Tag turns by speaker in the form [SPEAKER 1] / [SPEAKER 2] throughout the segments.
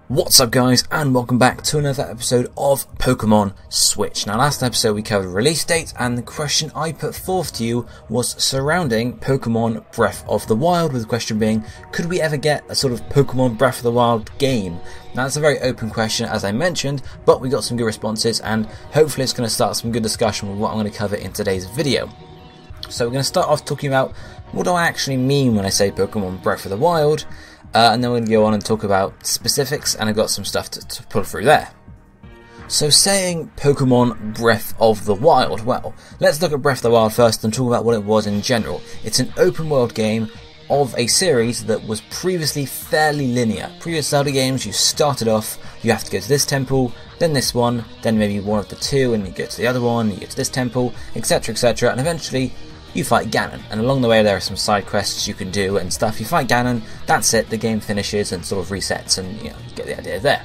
[SPEAKER 1] What's up guys, and welcome back to another episode of Pokemon Switch. Now last episode we covered release dates, and the question I put forth to you was surrounding Pokemon Breath of the Wild, with the question being, could we ever get a sort of Pokemon Breath of the Wild game? Now that's a very open question, as I mentioned, but we got some good responses, and hopefully it's going to start some good discussion with what I'm going to cover in today's video. So we're going to start off talking about what do I actually mean when I say Pokemon Breath of the Wild, and then we're going to go on and talk about specifics, and I've got some stuff to pull through there. So saying Pokemon Breath of the Wild, well, let's look at Breath of the Wild first and talk about what it was in general. It's an open world game of a series that was previously fairly linear. Previous Zelda games, you started off, you have to go to this temple, then this one, then maybe one of the two, and you go to the other one, you go to this temple, etc, etc, and eventually you fight Ganon, and along the way there are some side quests you can do and stuff. You fight Ganon, that's it, the game finishes and sort of resets, and you get the idea there.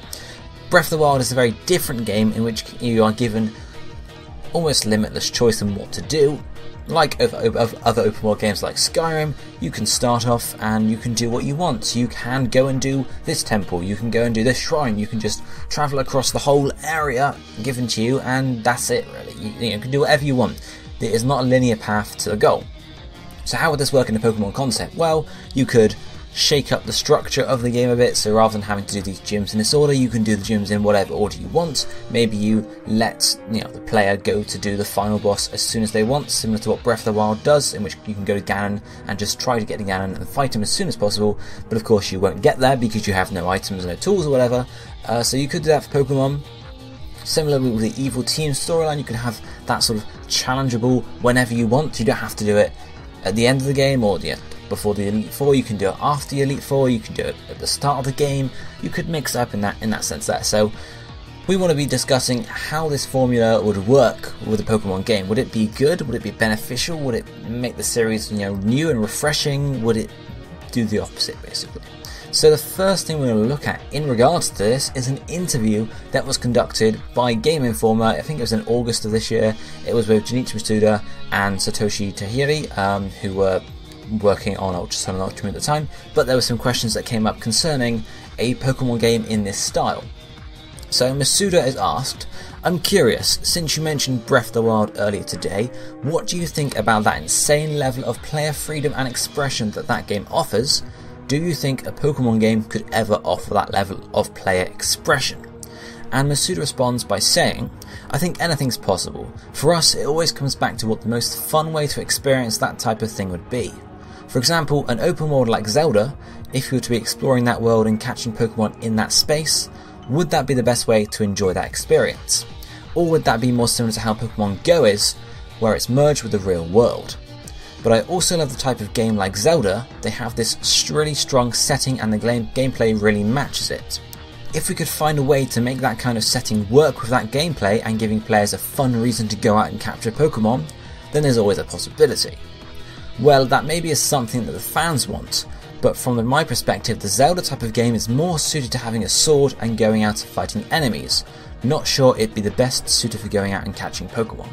[SPEAKER 1] Breath of the Wild is a very different game in which you are given almost limitless choice in what to do. Like other open world games like Skyrim, you can start off and you can do what you want. You can go and do this temple, you can go and do this shrine, you can just travel across the whole area given to you, and that's it really. You can do whatever you want. There is not a linear path to the goal. So how would this work in the Pokemon concept? Well, you could shake up the structure of the game a bit, so rather than having to do these gyms in this order, you can do the gyms in whatever order you want. Maybe you let the player go to do the final boss as soon as they want, similar to what Breath of the Wild does, in which you can go to Ganon and just try to get to Ganon and fight him as soon as possible, but of course you won't get there because you have no items, no tools or whatever, so you could do that for Pokemon. Similarly with the Evil Team storyline, you can have that sort of challengeable whenever you want. You don't have to do it at the end of the game or before the Elite Four. You can do it after the Elite Four. You can do it at the start of the game. You could mix up in that sense there. So we want to be discussing how this formula would work with a Pokemon game. Would it be good? Would it be beneficial? Would it make the series new and refreshing? Would it do the opposite basically? So the first thing we're going to look at in regards to this is an interview that was conducted by Game Informer. I think it was in August of this year. It was with Junichi Masuda and Satoshi Tajiri, who were working on Ultra Sun and Ultra Moon at the time, but there were some questions that came up concerning a Pokemon game in this style. So Masuda is asked, I'm curious, since you mentioned Breath of the Wild earlier today, what do you think about that insane level of player freedom and expression that game offers? Do you think a Pokemon game could ever offer that level of player expression? And Masuda responds by saying, I think anything's possible. For us, it always comes back to what the most fun way to experience that type of thing would be. For example, an open world like Zelda, if you were to be exploring that world and catching Pokemon in that space, would that be the best way to enjoy that experience? Or would that be more similar to how Pokemon Go is, where it's merged with the real world? But I also love the type of game like Zelda. They have this really strong setting and the gameplay really matches it. If we could find a way to make that kind of setting work with that gameplay and giving players a fun reason to go out and capture Pokemon, then there's always a possibility. Well, that maybe is something that the fans want, but from my perspective, the Zelda type of game is more suited to having a sword and going out and fighting enemies. Not sure it'd be the best suited for going out and catching Pokemon.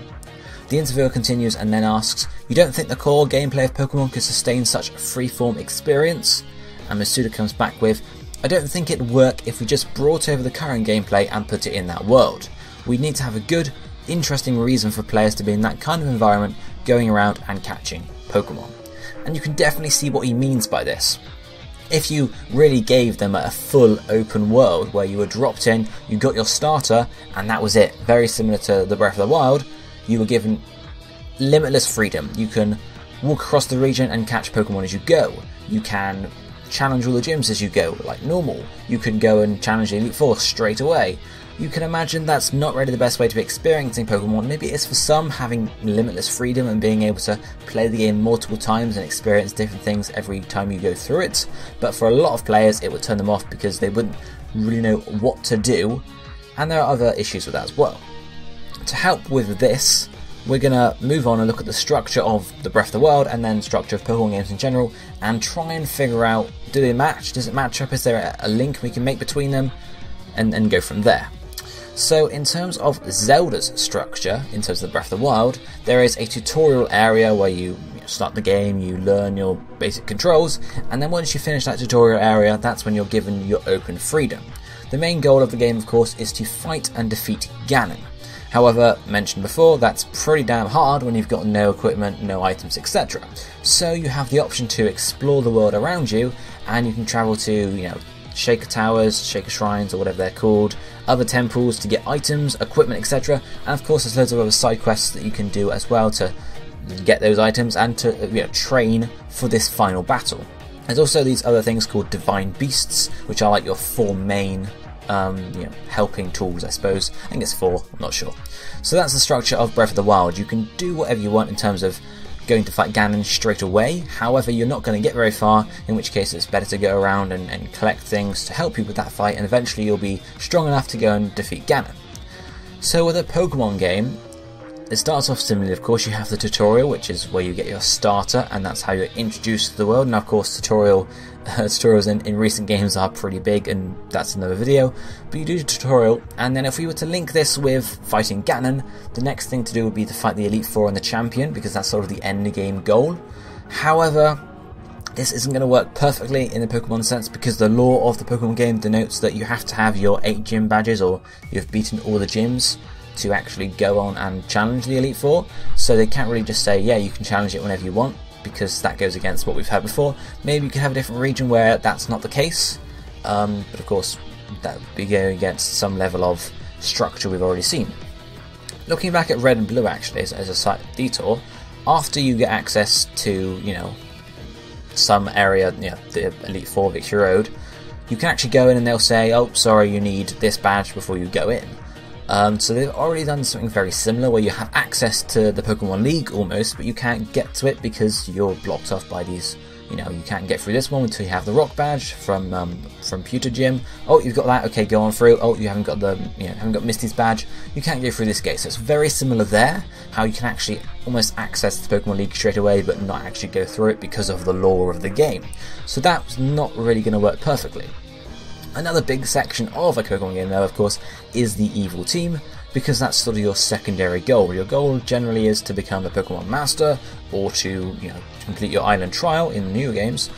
[SPEAKER 1] The interviewer continues and then asks, you don't think the core gameplay of Pokemon could sustain such a freeform experience? And Masuda comes back with, I don't think it'd work if we just brought over the current gameplay and put it in that world. We'd need to have a good, interesting reason for players to be in that kind of environment, going around and catching Pokemon. And you can definitely see what he means by this. If you really gave them a full open world where you were dropped in, you got your starter, and that was it, very similar to the Breath of the Wild, you were given limitless freedom. You can walk across the region and catch Pokemon as you go. You can challenge all the gyms as you go, like normal. You can go and challenge the Elite Four straight away. You can imagine that's not really the best way to be experiencing Pokemon. Maybe it's for some, having limitless freedom and being able to play the game multiple times and experience different things every time you go through it. But for a lot of players, it would turn them off because they wouldn't really know what to do. And there are other issues with that as well. To help with this, we're going to move on and look at the structure of the Breath of the Wild and then structure of Pokemon games in general, and try and figure out, do they match? Does it match up? Is there a link we can make between them? And go from there. So in terms of Zelda's structure, in terms of the Breath of the Wild, there is a tutorial area where you start the game, you learn your basic controls, and then once you finish that tutorial area, that's when you're given your open freedom. The main goal of the game, of course, is to fight and defeat Ganon. However, mentioned before, that's pretty damn hard when you've got no equipment, no items, etc. So you have the option to explore the world around you, and you can travel to, Shaker Towers, Shaker Shrines, or whatever they're called, other temples to get items, equipment, etc. And of course there's loads of other side quests that you can do as well to get those items and to train for this final battle. There's also these other things called Divine Beasts, which are like your 4 main helping tools, I suppose. I think it's 4, I'm not sure. So that's the structure of Breath of the Wild. You can do whatever you want in terms of going to fight Ganon straight away. However, you're not going to get very far, in which case it's better to go around and collect things to help you with that fight, and eventually you'll be strong enough to go and defeat Ganon. So with a Pokemon game, it starts off similarly. Of course, you have the tutorial, which is where you get your starter, and that's how you're introduced to the world. Now, of course, tutorials in recent games are pretty big, and that's another video. But you do the tutorial, and then if we were to link this with fighting Ganon, the next thing to do would be to fight the Elite Four and the Champion, because that's sort of the end game goal. However, this isn't going to work perfectly in the Pokemon sense, because the lore of the Pokemon game denotes that you have to have your 8 gym badges, or you've beaten all the gyms, to actually go on and challenge the Elite Four. So they can't really just say, yeah, you can challenge it whenever you want, because that goes against what we've had before. Maybe you could have a different region where that's not the case, but of course that would be going against some level of structure we've already seen. Looking back at Red and Blue actually, as a slight detour, after you get access to, some area, the Elite Four, Victory Road, you can actually go in and they'll say, oh, sorry, you need this badge before you go in. So they've already done something very similar where you have access to the Pokemon League almost, but you can't get to it because you're blocked off by these, you can't get through this one until you have the Rock Badge from Pewter Gym. Oh, you've got that, okay, go on through. Oh, you haven't got haven't got Misty's badge. You can't go through this gate. So it's very similar there, how you can actually almost access the Pokemon League straight away, but not actually go through it because of the lore of the game. So that's not really going to work perfectly. Another big section of a Pokemon game, though, of course, is the Evil Team, because that's sort of your secondary goal. Your goal generally is to become a Pokemon Master, or to complete your Island Trial in the new games.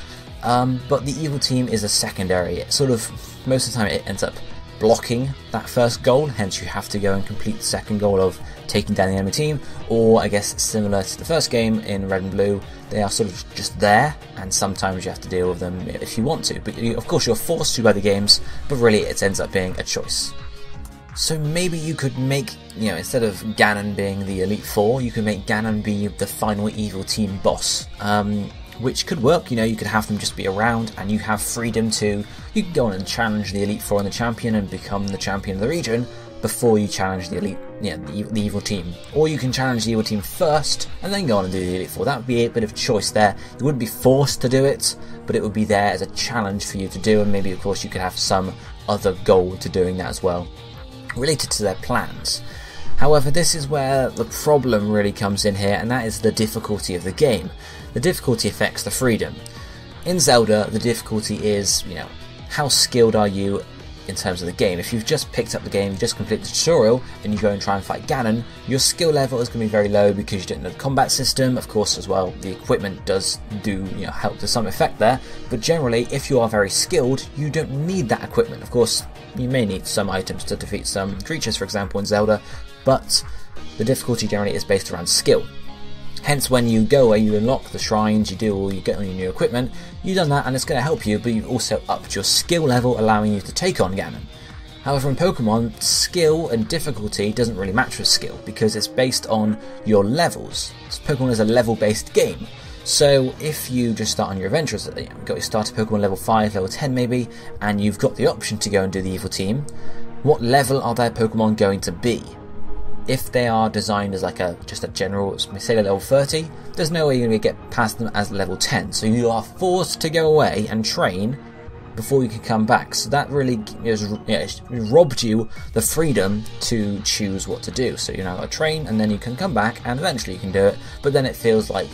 [SPEAKER 1] But the Evil Team is a secondary. It sort of, most of the time, it ends up blocking that first goal. Hence, you have to go and complete the second goal of taking down the enemy team. Or, I guess, similar to the first game in Red and Blue, they are sort of just there, and sometimes you have to deal with them if you want to. But of course you're forced to by the games, but really it ends up being a choice. So maybe you could make, instead of Ganon being the Elite Four, you could make Ganon be the final Evil Team boss. Which could work, you could have them just be around, and you have freedom to, you can go on and challenge the Elite Four and the Champion and become the champion of the region before you challenge the the Evil Team. Or you can challenge the Evil Team first and then go on and do the Elite Four. That would be a bit of choice there. You wouldn't be forced to do it, but it would be there as a challenge for you to do, and maybe of course you could have some other goal to doing that as well, related to their plans. However, this is where the problem really comes in here, and that is the difficulty of the game. The difficulty affects the freedom. In Zelda, the difficulty is, how skilled are you in terms of the game. If you've just picked up the game, you just complete the tutorial, and you go and try and fight Ganon, your skill level is going to be very low because you don't know the combat system. Of course, as well, the equipment does help to some effect there, but generally, if you are very skilled, you don't need that equipment. Of course, you may need some items to defeat some creatures, for example, in Zelda, but the difficulty generally is based around skill. Hence, when you go away, you unlock the shrines, you get all your new equipment, you've done that and it's going to help you, but you've also upped your skill level, allowing you to take on Ganon. However, in Pokemon, skill and difficulty doesn't really match with skill, because it's based on your levels. Pokemon is a level-based game. So if you just start on your adventures, you've got your starter Pokemon level 5, level 10 maybe, and you've got the option to go and do the Evil Team, what level are their Pokemon going to be? If they are designed as just a general, say level 30, there's no way you're going to get past them as level 10. So you are forced to go away and train before you can come back. So that really robbed you the freedom to choose what to do. So you're now got to train, and then you can come back, and eventually you can do it. But then it feels like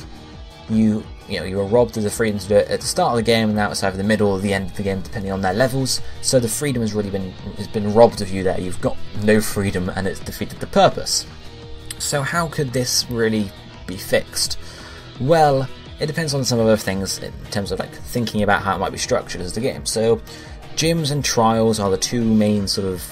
[SPEAKER 1] you were robbed of the freedom to do it at the start of the game, and now it's either the middle or the end of the game, depending on their levels. So the freedom has really been robbed of you there. You've got no freedom, and it's defeated the purpose. So how could this really be fixed? Well, it depends on some other things in terms of thinking about how it might be structured as the game. So gyms and trials are the two main sort of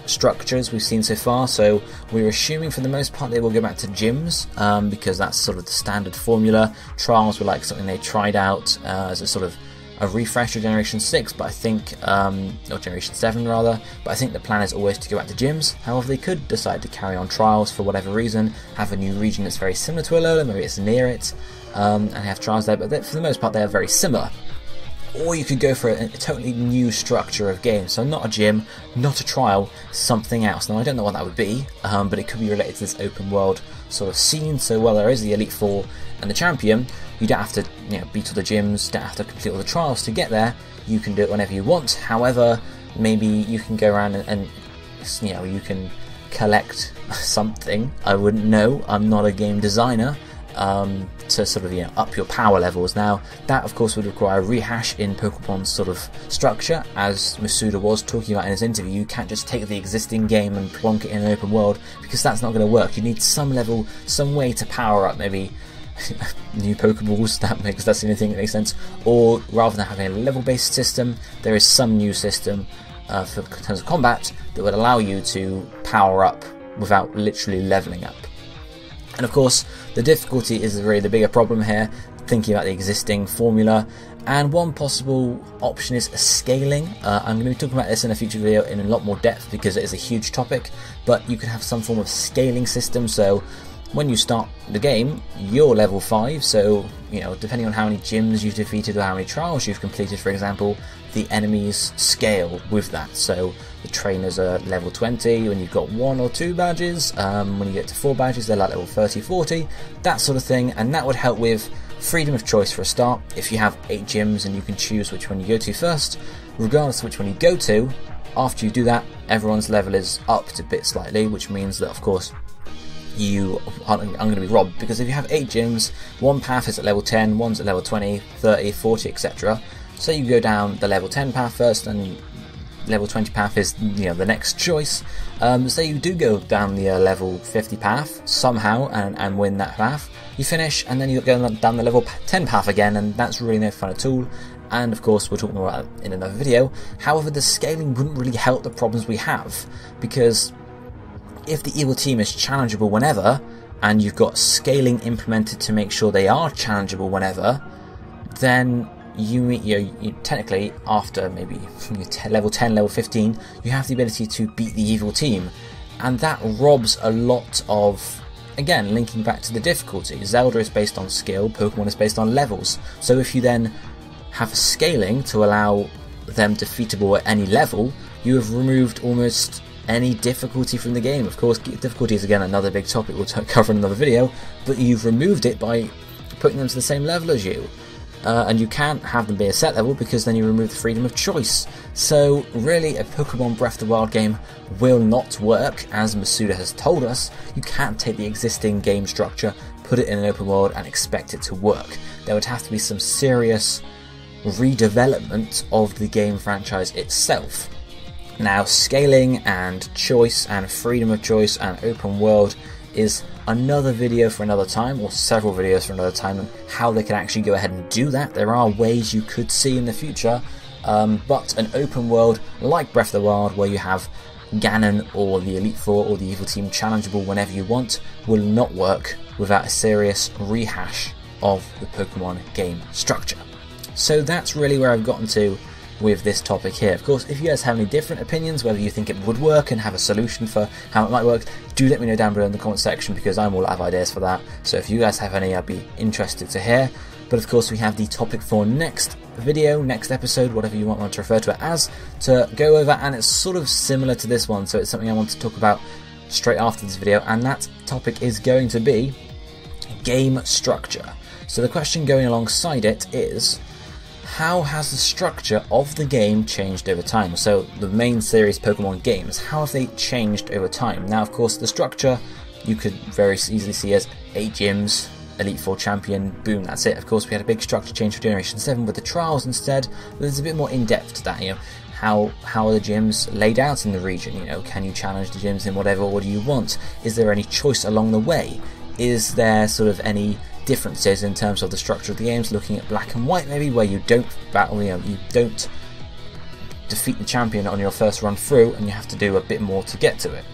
[SPEAKER 1] structures we've seen so far, so we're assuming for the most part they will go back to gyms, because that's sort of the standard formula. Trials were like something they tried out as a sort of a refresh of Generation 6, but I think, or Generation 7 rather, but I think the plan is always to go back to gyms. However, they could decide to carry on trials for whatever reason, have a new region that's very similar to Alola, maybe it's near it, and have trials there, but for the most part they are very similar. Or you could go for a totally new structure of games, so not a gym, not a trial, something else. Now I don't know what that would be, but it could be related to this open world sort of scene. So while there is the Elite Four and the Champion, you don't have to beat all the gyms, don't have to complete all the trials to get there. You can do it whenever you want. However, maybe you can go around and you can collect something. I wouldn't know, I'm not a game designer. To sort of up your power levels. Now that of course would require a rehash in Pokemon's sort of structure, as Masuda was talking about in his interview. You can't just take the existing game and plonk it in an open world, because that's not going to work. You need some level, some way to power up, maybe new Pokeballs, that's the only thing that makes sense. Or rather than having a level based system, there is some new system in terms of combat that would allow you to power up without literally leveling up. And of course, the difficulty is really the bigger problem here, thinking about the existing formula. And one possible option is scaling. I'm going to be talking about this in a future video in a lot more depth, because it is a huge topic, but you could have some form of scaling system. So when you start the game, you're level 5, so depending on how many gyms you've defeated or how many trials you've completed, for example, the enemies scale with that. So the trainers are level 20 when you've got 1 or 2 badges, when you get to 4 badges they're like level 30, 40, that sort of thing. And that would help with freedom of choice for a start. If you have 8 gyms and you can choose which one you go to first, regardless of which one you go to, after you do that, everyone's level is upped a bit slightly, which means that of course you aren't going to be robbed, because if you have 8 gyms, one path is at level 10, one's at level 20, 30, 40, etc. So you go down the level 10 path first, and level 20 path is the next choice. So you do go down the level 50 path somehow and win that path. You finish, and then you go down the level 10 path again, and that's really no fun at all. And of course we'll talk more about it in another video. However, the scaling wouldn't really help the problems we have, because if the evil team is challengeable whenever, and you've got scaling implemented to make sure they are challengeable whenever, then you technically, after maybe level 10, level 15, you have the ability to beat the evil team. And that robs a lot of, again, linking back to the difficulty. Zelda is based on skill, Pokemon is based on levels. So if you then have scaling to allow them defeatable at any level, you have removed almost any difficulty from the game. Of course, difficulty is again another big topic we'll cover in another video, but you've removed it by putting them to the same level as you. And you can't have them be a set level, because then you remove the freedom of choice. So really, a Pokemon Breath of the Wild game will not work, as Masuda has told us. You can't take the existing game structure, put it in an open world and expect it to work. There would have to be some serious redevelopment of the game franchise itself. Now, scaling and choice and freedom of choice and open world is another video for another time, or several videos for another time, and how they can actually go ahead and do that. There are ways you could see in the future, but an open world like Breath of the Wild, where you have Ganon or the Elite Four or the evil team challengeable whenever you want, will not work without a serious rehash of the Pokemon game structure. So that's really where I've gotten to with this topic here. Of course, if you guys have any different opinions, whether you think it would work and have a solution for how it might work, do let me know down below in the comment section, because I'm all out of ideas for that. So if you guys have any, I'd be interested to hear. But of course, we have the topic for next video, next episode, whatever you want to refer to it as, to go over, and it's sort of similar to this one, so it's something I want to talk about straight after this video, and that topic is going to be game structure. So the question going alongside it is, how has the structure of the game changed over time? So the main series Pokemon games, how have they changed over time? Now, of course, the structure you could very easily see as 8 gyms, Elite Four champion, boom, that's it. Of course, we had a big structure change for Generation 7 with the trials instead, but there's a bit more in-depth to that, how are the gyms laid out in the region? Can you challenge the gyms in whatever order you want? Is there any choice along the way? Is there sort of any differences in terms of the structure of the games, looking at Black and White maybe, where you don't battle, you don't defeat the champion on your first run through and you have to do a bit more to get to it.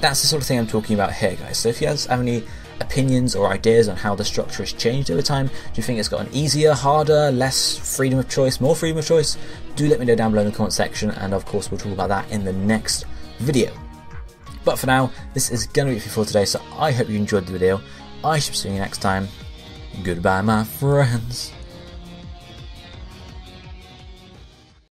[SPEAKER 1] That's the sort of thing I'm talking about here, guys. So if you guys have any opinions or ideas on how the structure has changed over time, do you think it's gotten easier, harder, less freedom of choice, more freedom of choice? Do let me know down below in the comment section, and of course we'll talk about that in the next video. But for now, this is going to be it for today, so I hope you enjoyed the video. I shall see you next time. Goodbye, my friends.